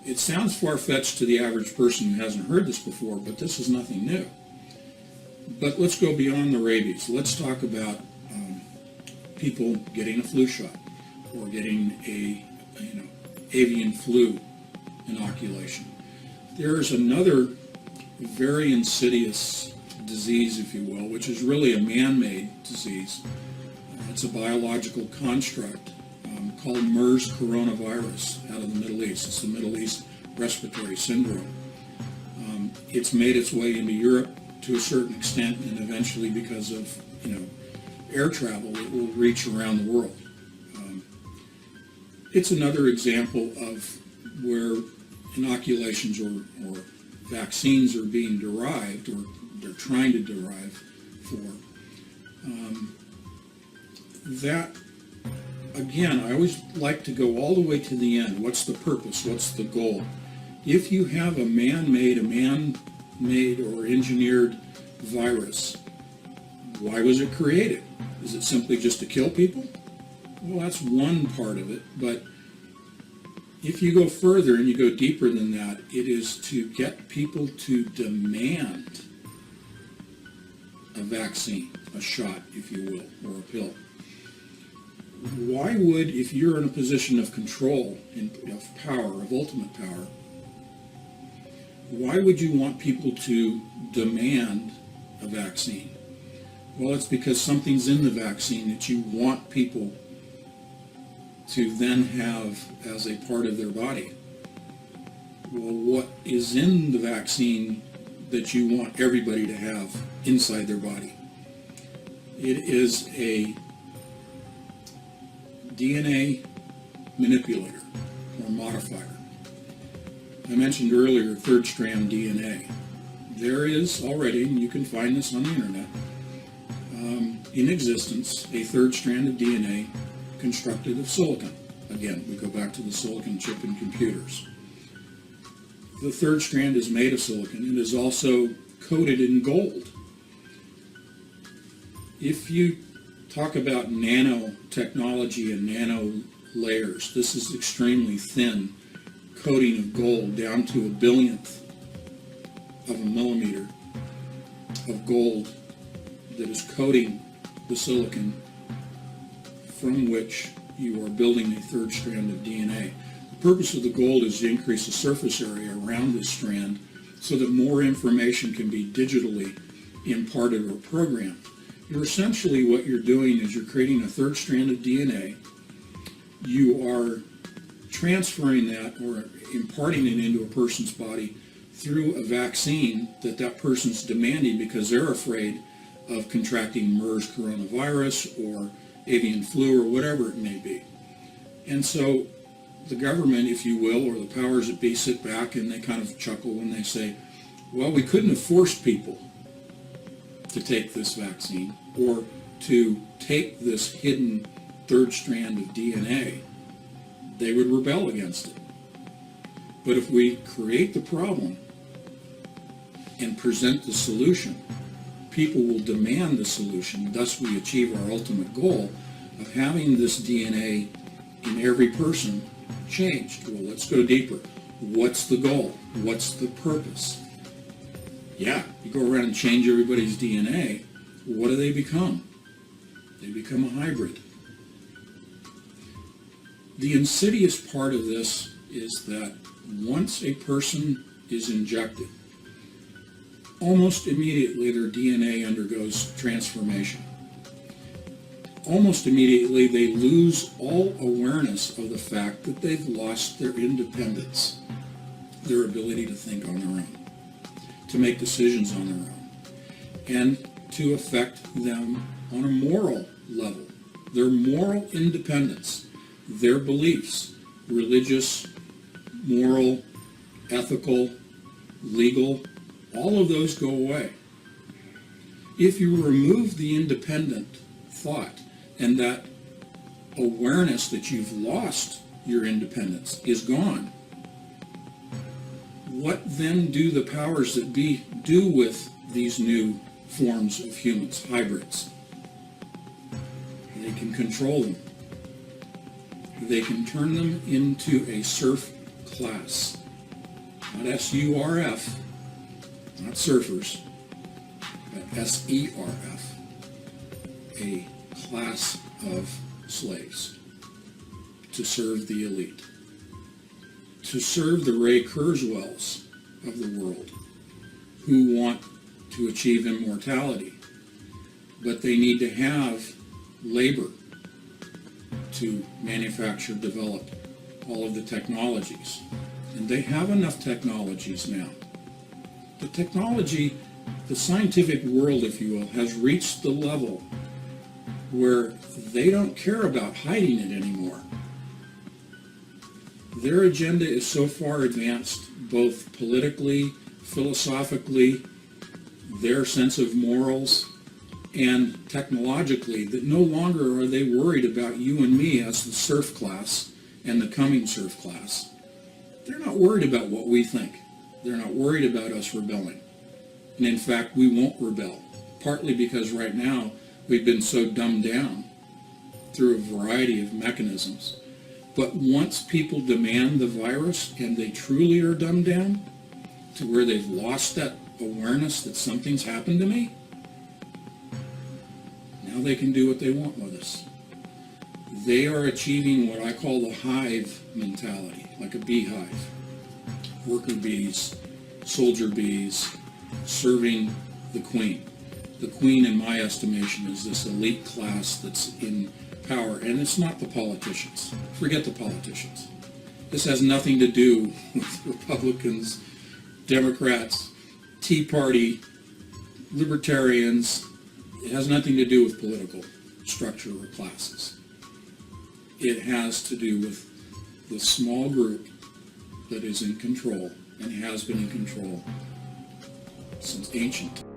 It sounds far-fetched to the average person who hasn't heard this before, but this is nothing new. But let's go beyond the rabies. Let's talk about people getting a flu shot or getting a avian flu inoculation. There is another very insidious disease, if you will, which is really a man-made disease. It's a biological construct called MERS coronavirus out of the Middle East. It's the Middle East Respiratory Syndrome. It's made its way into Europe to a certain extent, and eventually, because of air travel, it will reach around the world. It's another example of where inoculations or vaccines are being derived, or they're trying to derive for. That, again, I always like to go all the way to the end. What's the purpose? What's the goal? If you have a man-made or engineered virus, why was it created? Is it simply just to kill people? Well, that's one part of it, but if you go further and you go deeper than that, it is to get people to demand a vaccine, a shot, if you will, or a pill. Why would, if you're in a position of control, of power, of ultimate power, why would you want people to demand a vaccine? Well, it's because something's in the vaccine that you want people to then have as a part of their body. Well, what is in the vaccine that you want everybody to have inside their body? It is a DNA manipulator or modifier. I mentioned earlier third strand DNA. There is already, and you can find this on the internet, in existence, a third strand of DNA constructed of silicon. Again, we go back to the silicon chip in computers. The third strand is made of silicon and is also coated in gold. If you talk about nanotechnology and nano layers, this is extremely thin coating of gold down to a billionth of a millimeter of gold that is coating the silicon from which you are building a third strand of DNA. The purpose of the gold is to increase the surface area around this strand so that more information can be digitally imparted or programmed. You're essentially, what you're doing is you're creating a third strand of DNA. You are transferring that or imparting it into a person's body through a vaccine that person's demanding because they're afraid of contracting MERS coronavirus or avian flu or whatever it may be. And so the government, if you will, or the powers that be sit back and they kind of chuckle when they say, well, we couldn't have forced people to take this vaccine or to take this hidden third strand of DNA. They would rebel against it. But if we create the problem and present the solution, people will demand the solution. Thus we achieve our ultimate goal of having this DNA in every person changed. Well, let's go deeper. What's the goal? What's the purpose? Yeah, you go around and change everybody's DNA. What do they become? They become a hybrid. The insidious part of this is that once a person is injected, almost immediately their DNA undergoes transformation. Almost immediately they lose all awareness of the fact that they've lost their independence, their ability to think on their own, to make decisions on their own, and to affect them on a moral level. Their moral independence, their beliefs, religious, moral, ethical, legal, all of those go away. If you remove the independent thought and that awareness that you've lost your independence is gone, what then do the powers that be do with these new forms of humans, hybrids? They can control them. They can turn them into a serf class, not S-U-R-F, not surfers, but S-E-R-F, a class of slaves to serve the elite, to serve the Ray Kurzweils of the world who want to achieve immortality, but they need to have labor to manufacture, develop all of the technologies. And they have enough technologies now. The technology, the scientific world, if you will, has reached the level where they don't care about hiding it anymore. Their agenda is so far advanced, both politically, philosophically, their sense of morals, and technologically, that no longer are they worried about you and me as the surf class and the coming surf class. They're not worried about what we think. They're not worried about us rebelling. And in fact, we won't rebel, partly because right now we've been so dumbed down through a variety of mechanisms. But once people demand the virus and they truly are dumbed down to where they've lost that awareness that something's happened to me, now they can do what they want with us. They are achieving what I call the hive mentality, like a beehive. Worker bees, soldier bees, serving the queen. The queen, in my estimation, is this elite class that's in power, and it's not the politicians. Forget the politicians. This has nothing to do with Republicans, Democrats, Tea Party, Libertarians. It has nothing to do with political structure or classes. It has to do with the small group that is in control and has been in control since ancient times.